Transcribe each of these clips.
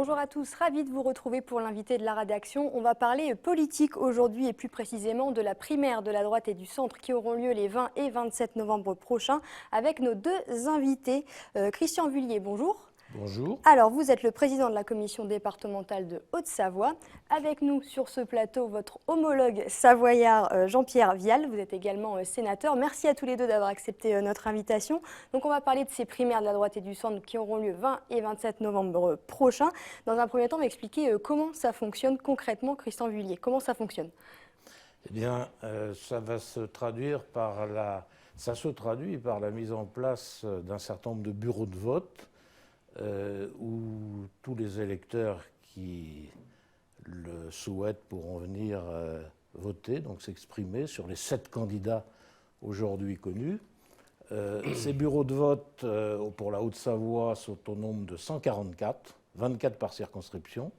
Bonjour à tous, ravi de vous retrouver pour l'invité de la rédaction. On va parler politique aujourd'hui et plus précisément de la primaire de la droite et du centre qui auront lieu les 20 et 27 novembre prochains avec nos deux invités. Christian Vullier, bonjour. Bonjour. Alors, vous êtes le président de la commission départementale de Haute-Savoie. Avec nous sur ce plateau, votre homologue savoyard Jean-Pierre Vial. Vous êtes également sénateur. Merci à tous les deux d'avoir accepté notre invitation. Donc, on va parler de ces primaires de la droite et du centre qui auront lieu 20 et 27 novembre prochains. Dans un premier temps, on va expliquer comment ça fonctionne concrètement, Christian Vullier. Comment ça fonctionne? Eh bien, ça se traduit par la mise en place d'un certain nombre de bureaux de vote où tous les électeurs qui le souhaitent pourront venir voter, donc s'exprimer sur les 7 candidats aujourd'hui connus. Ces bureaux de vote pour la Haute-Savoie sont au nombre de 144, 24 par circonscription.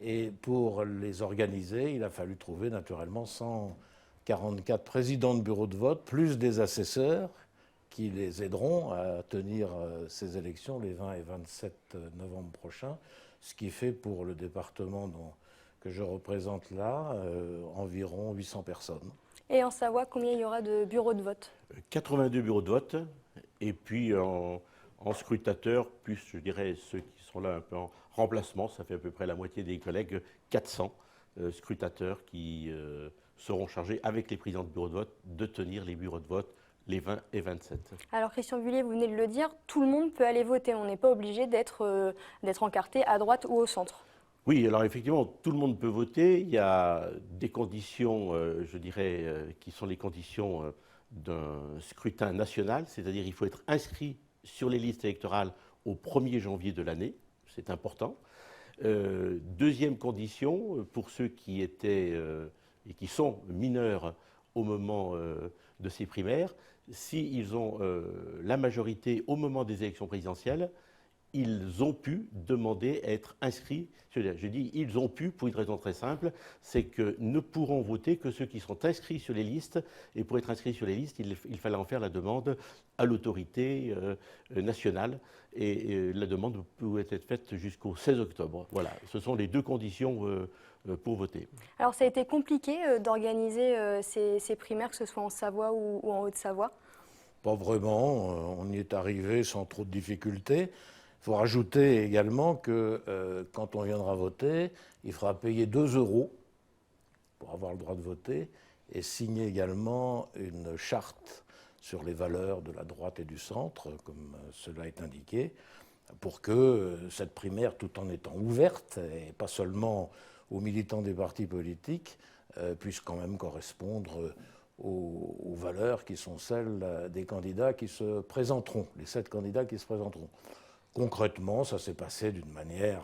Et pour les organiser, il a fallu trouver naturellement 144 présidents de bureaux de vote, plus des assesseurs qui les aideront à tenir ces élections les 20 et 27 novembre prochains, ce qui fait pour le département que je représente là environ 800 personnes. Et en Savoie, combien il y aura de bureaux de vote? 82 bureaux de vote, et puis en scrutateur, plus je dirais ceux qui sont là un peu en remplacement, ça fait à peu près la moitié des collègues, 400 scrutateurs qui seront chargés avec les présidents de bureaux de vote de tenir les bureaux de vote les 20 et 27. Alors Christian Vullier, vous venez de le dire, tout le monde peut aller voter. On n'est pas obligé d'être encarté à droite ou au centre. Oui, alors effectivement, tout le monde peut voter. Il y a des conditions, je dirais, qui sont les conditions d'un scrutin national, c'est-à-dire il faut être inscrit sur les listes électorales au 1er janvier de l'année, c'est important. Deuxième condition, pour ceux qui étaient et qui sont mineurs au moment de ces primaires, s'ils ont la majorité au moment des élections présidentielles, ils ont pu demander à être inscrits. Je dis ils ont pu pour une raison très simple, c'est que ne pourront voter que ceux qui sont inscrits sur les listes. Et pour être inscrits sur les listes, il fallait en faire la demande à l'autorité nationale. Et la demande pouvait être faite jusqu'au 16 octobre. Voilà, ce sont les deux conditions pour voter. Alors ça a été compliqué d'organiser ces primaires, que ce soit en Savoie ou en Haute-Savoie? Pas vraiment, on y est arrivé sans trop de difficultés. Il faut rajouter également que quand on viendra voter, il faudra payer 2 € pour avoir le droit de voter et signer également une charte sur les valeurs de la droite et du centre, comme cela est indiqué, pour que cette primaire, tout en étant ouverte, et pas seulement aux militants des partis politiques, puisse quand même correspondre aux valeurs qui sont celles des candidats qui se présenteront, les 7 candidats qui se présenteront. Concrètement, ça s'est passé d'une manière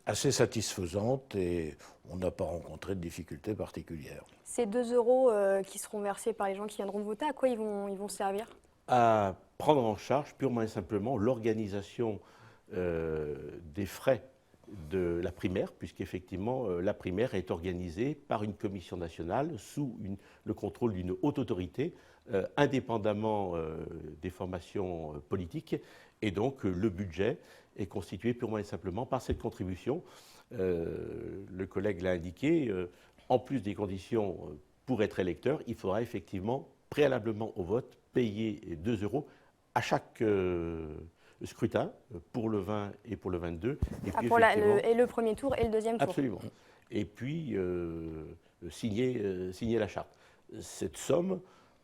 assez satisfaisante et on n'a pas rencontré de difficultés particulières. Ces 2 € qui seront versés par les gens qui viendront voter, à quoi ils vont servir? À prendre en charge purement et simplement l'organisation des frais de la primaire, puisqu'effectivement la primaire est organisée par une commission nationale sous le contrôle d'une haute autorité, indépendamment des formations politiques. Et donc le budget est constitué purement et simplement par cette contribution. Le collègue l'a indiqué, en plus des conditions pour être électeur, il faudra effectivement, préalablement au vote, payer 2 € à chaque scrutin, pour le 20 et pour le 22. Et, puis, et le premier tour et le deuxième tour. Absolument. Et puis signer la charte. Cette somme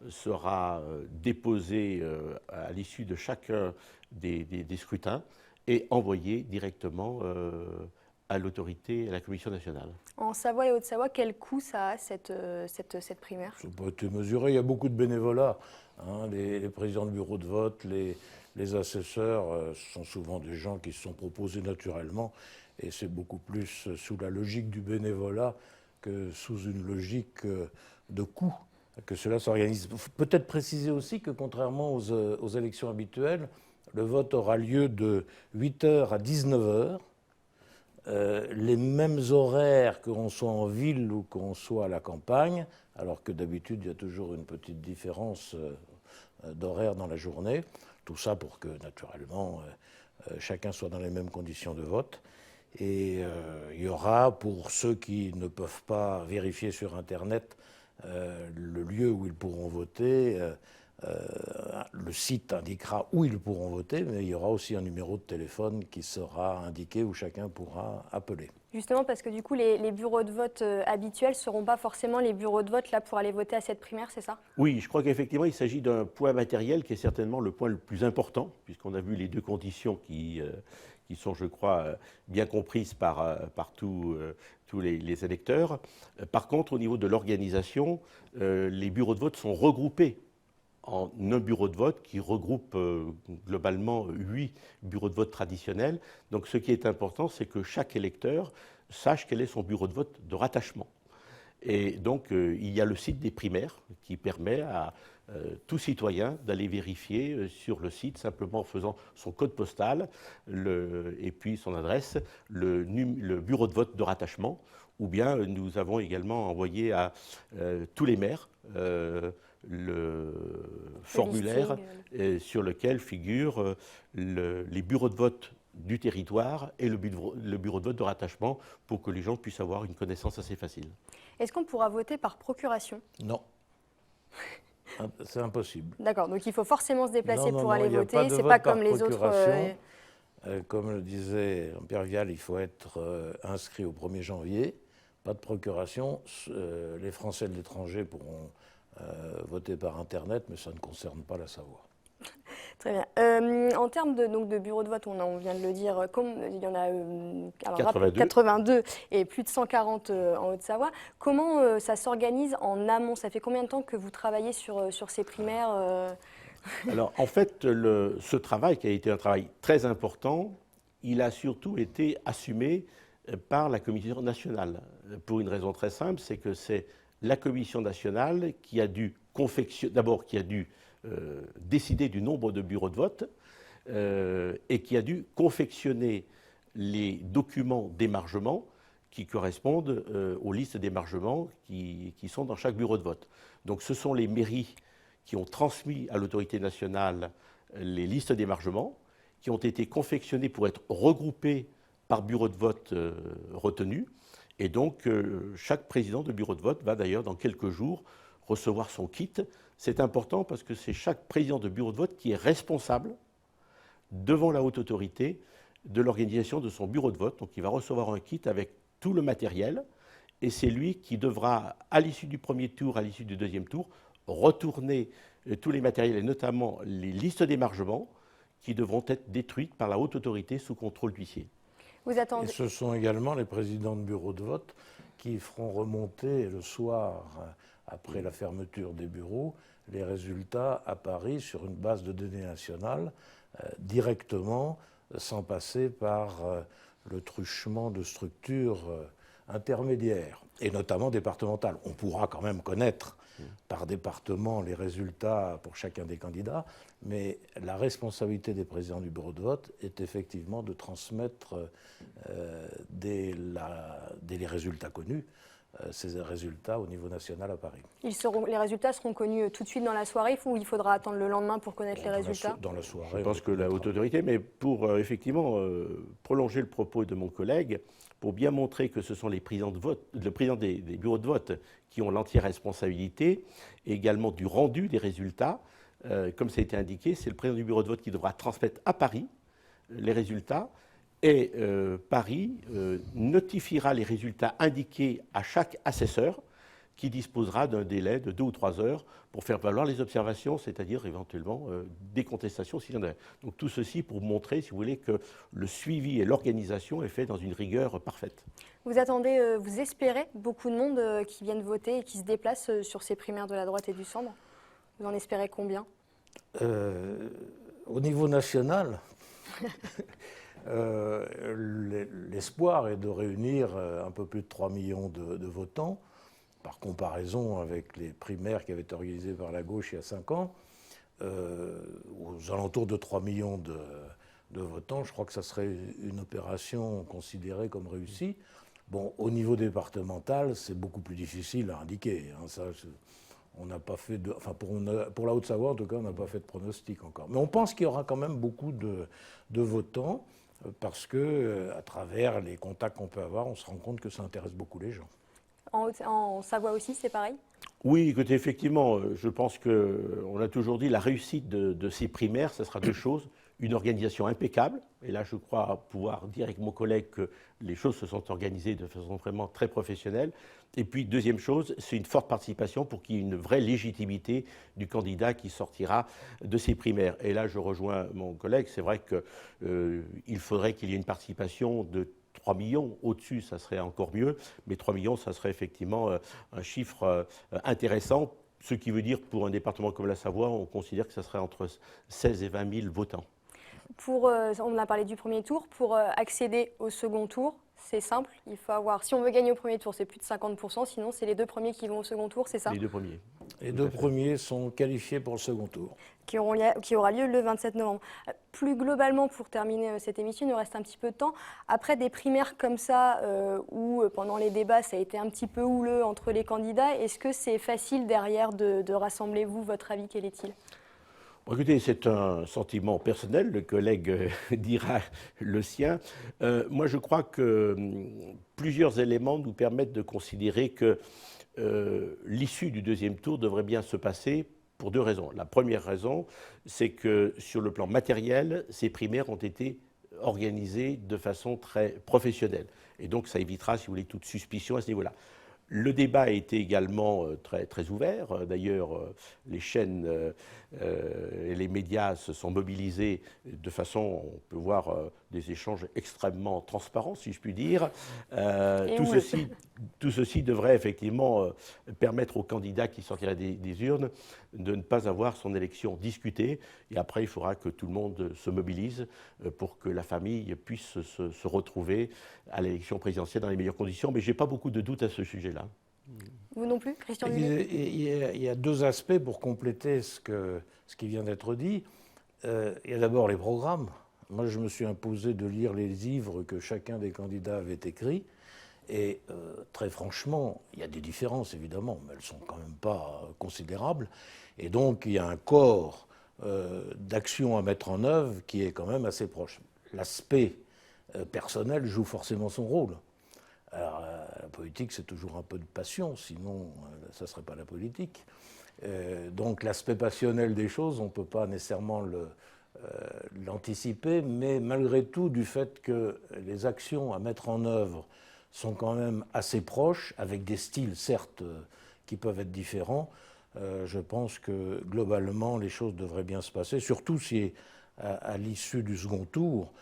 sera déposée à l'issue de chacun des scrutins et envoyée directement à l'autorité, à la Commission nationale. En Savoie et Haute-Savoie, quel coût ça a cette primaire? Ça n'a pas été mesuré, il y a beaucoup de bénévolat. Les présidents de bureaux de vote, les assesseurs sont souvent des gens qui se sont proposés naturellement et c'est beaucoup plus sous la logique du bénévolat que sous une logique de coût que cela s'organise. Il faut peut-être préciser aussi que contrairement aux élections habituelles, le vote aura lieu de 8 h à 19 h. Les mêmes horaires qu'on soit en ville ou qu'on soit à la campagne, alors que d'habitude il y a toujours une petite différence d'horaire dans la journée. Tout ça pour que naturellement chacun soit dans les mêmes conditions de vote. Et il y aura, pour ceux qui ne peuvent pas vérifier sur Internet le lieu où ils pourront voter, le site indiquera où ils pourront voter, mais il y aura aussi un numéro de téléphone qui sera indiqué où chacun pourra appeler. Justement, parce que du coup, les bureaux de vote habituels ne seront pas forcément les bureaux de vote là pour aller voter à cette primaire, c'est ça? Oui, je crois qu'effectivement, il s'agit d'un point matériel qui est certainement le point le plus important, puisqu'on a vu les deux conditions qui sont, je crois, bien comprises par tous les électeurs. Par contre, au niveau de l'organisation, les bureaux de vote sont regroupés en un bureau de vote qui regroupe globalement 8 bureaux de vote traditionnels. Donc ce qui est important, c'est que chaque électeur sache quel est son bureau de vote de rattachement. Et donc il y a le site des primaires qui permet à tout citoyen d'aller vérifier sur le site, simplement en faisant son code postal et puis son adresse, le bureau de vote de rattachement. Ou bien nous avons également envoyé à tous les maires le formulaire sur lequel figurent les bureaux de vote du territoire et le bureau de vote de rattachement pour que les gens puissent avoir une connaissance assez facile. Est-ce qu'on pourra voter par procuration? Non, c'est impossible. D'accord, donc il faut forcément se déplacer pour aller il y a voter, pas de c'est vote pas par comme les autres. procuration. Comme le disait Jean-Pierre Vial, il faut être inscrit au 1er janvier. Pas de procuration. Les Français de l'étranger pourront voter par Internet, mais ça ne concerne pas la Savoie. Très bien. En termes de bureaux de vote, on vient de le dire, il y en a 82 et plus de 140 en Haute-Savoie. Comment ça s'organise en amont? Ça fait combien de temps que vous travaillez sur ces primaires Alors, en fait, ce travail, qui a été un travail très important, il a surtout été assumé par la Commission nationale. Pour une raison très simple, c'est que c'est la Commission nationale qui a dû décider du nombre de bureaux de vote et qui a dû confectionner les documents d'émargement qui correspondent aux listes d'émargement qui sont dans chaque bureau de vote. Donc ce sont les mairies qui ont transmis à l'autorité nationale les listes d'émargement, qui ont été confectionnées pour être regroupées par bureau de vote retenu. Et donc, chaque président de bureau de vote va d'ailleurs, dans quelques jours, recevoir son kit. C'est important parce que c'est chaque président de bureau de vote qui est responsable devant la haute autorité de l'organisation de son bureau de vote. Donc, il va recevoir un kit avec tout le matériel. Et c'est lui qui devra, à l'issue du premier tour, à l'issue du deuxième tour, retourner tous les matériels, et notamment les listes d'émargement, qui devront être détruites par la haute autorité sous contrôle d'huissier. Vous attendez... Et ce sont également les présidents de bureaux de vote qui feront remonter le soir, après la fermeture des bureaux, les résultats à Paris sur une base de données nationale, directement, sans passer par le truchement de structures intermédiaires, et notamment départementales. On pourra quand même connaître par département les résultats pour chacun des candidats, mais la responsabilité des présidents du bureau de vote est effectivement de transmettre dès les résultats connus, ces résultats au niveau national à Paris. Les résultats seront connus tout de suite dans la soirée ou il faudra attendre le lendemain pour connaître les résultats? Dans la soirée. Je pense que la haute autorité, mais pour effectivement prolonger le propos de mon collègue, pour bien montrer que ce sont les présidents de vote, le président des bureaux de vote qui ont l'entière responsabilité, et également du rendu des résultats. Comme ça a été indiqué, c'est le président du bureau de vote qui devra transmettre à Paris les résultats, et Paris notifiera les résultats indiqués à chaque assesseur, qui disposera d'un délai de 2 ou 3 heures pour faire valoir les observations, c'est-à-dire éventuellement des contestations s'il y en a. Donc tout ceci pour montrer, si vous voulez, que le suivi et l'organisation est fait dans une rigueur parfaite. Vous attendez, vous espérez beaucoup de monde qui viennent voter et qui se déplacent sur ces primaires de la droite et du centre? Vous en espérez combien? Au niveau national, l'espoir est de réunir un peu plus de 3 millions de votants. Par comparaison avec les primaires qui avaient été organisées par la gauche il y a 5 ans, aux alentours de 3 millions de votants, je crois que ça serait une opération considérée comme réussie. Bon, au niveau départemental, c'est beaucoup plus difficile à indiquer. Hein, ça, on n'a pas fait de, enfin pour la Haute-Savoie, en tout cas, on n'a pas fait de pronostic encore. Mais on pense qu'il y aura quand même beaucoup de votants. parce que à travers les contacts qu'on peut avoir, on se rend compte que ça intéresse beaucoup les gens. En Savoie aussi, c'est pareil? Oui, écoutez, effectivement, je pense qu'on a toujours dit la réussite de ces primaires, ce sera deux choses. Une organisation impeccable, et là je crois pouvoir dire avec mon collègue que les choses se sont organisées de façon vraiment très professionnelle. Et puis deuxième chose, c'est une forte participation pour qu'il y ait une vraie légitimité du candidat qui sortira de ces primaires. Et là je rejoins mon collègue, c'est vrai qu'il faudrait qu'il y ait une participation de 3 millions, au-dessus ça serait encore mieux, mais 3 millions ça serait effectivement un chiffre intéressant, ce qui veut dire pour un département comme la Savoie, on considère que ça serait entre 16 et 20 000 votants. On a parlé du premier tour, pour accéder au second tour, c'est simple, il faut avoir, si on veut gagner au premier tour, c'est plus de 50%, sinon c'est les deux premiers qui vont au second tour, c'est ça? Les deux premiers. Les deux premiers sont qualifiés pour le second tour. Qui aura lieu le 27 novembre. Plus globalement, pour terminer cette émission, il nous reste un petit peu de temps. Après des primaires comme ça, où pendant les débats, ça a été un petit peu houleux entre les candidats, est-ce que c'est facile derrière de rassembler, vous, votre avis, quel est-il? Bon, écoutez, c'est un sentiment personnel, le collègue dira le sien. Moi, je crois que plusieurs éléments nous permettent de considérer que l'issue du deuxième tour devrait bien se passer pour deux raisons. La première raison, c'est que sur le plan matériel, ces primaires ont été organisées de façon très professionnelle. Et donc, ça évitera, si vous voulez, toute suspicion à ce niveau-là. Le débat a été également très, très ouvert. D'ailleurs, les chaînes et les médias se sont mobilisés de façon, on peut voir des échanges extrêmement transparents, si je puis dire. Tout ceci devrait effectivement permettre aux candidats qui sortiraient des urnes de ne pas avoir son élection discutée. Et après, il faudra que tout le monde se mobilise pour que la famille puisse se retrouver à l'élection présidentielle dans les meilleures conditions. Mais je n'ai pas beaucoup de doutes à ce sujet-là. Vous non plus, Christian Lunet? Il y a deux aspects pour compléter ce qui vient d'être dit. Il y a d'abord les programmes. Moi, je me suis imposé de lire les livres que chacun des candidats avait écrits. Et très franchement, il y a des différences, évidemment, mais elles ne sont quand même pas considérables. Et donc, il y a un corps d'action à mettre en œuvre qui est quand même assez proche. L'aspect personnel joue forcément son rôle. Alors, la politique, c'est toujours un peu de passion, sinon ça ne serait pas la politique. Donc l'aspect passionnel des choses, on ne peut pas nécessairement l'anticiper, mais malgré tout, du fait que les actions à mettre en œuvre sont quand même assez proches, avec des styles certes qui peuvent être différents, je pense que globalement les choses devraient bien se passer, surtout si à l'issue du second tour,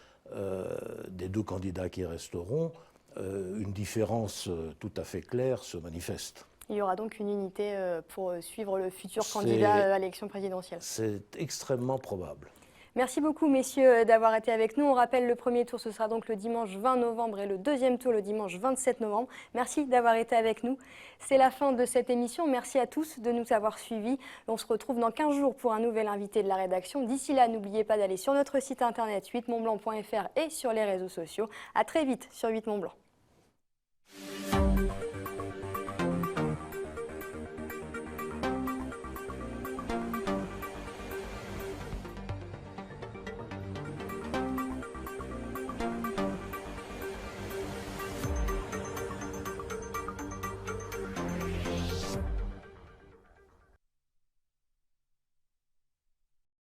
des deux candidats qui resteront, une différence tout à fait claire se manifeste. Il y aura donc une unité pour suivre le futur candidat à l'élection présidentielle. C'est extrêmement probable. Merci beaucoup, messieurs, d'avoir été avec nous. On rappelle, le premier tour, ce sera donc le dimanche 20 novembre et le deuxième tour, le dimanche 27 novembre. Merci d'avoir été avec nous. C'est la fin de cette émission. Merci à tous de nous avoir suivis. On se retrouve dans 15 jours pour un nouvel invité de la rédaction. D'ici là, n'oubliez pas d'aller sur notre site internet 8montblanc.fr et sur les réseaux sociaux. À très vite sur 8 Mont Blanc.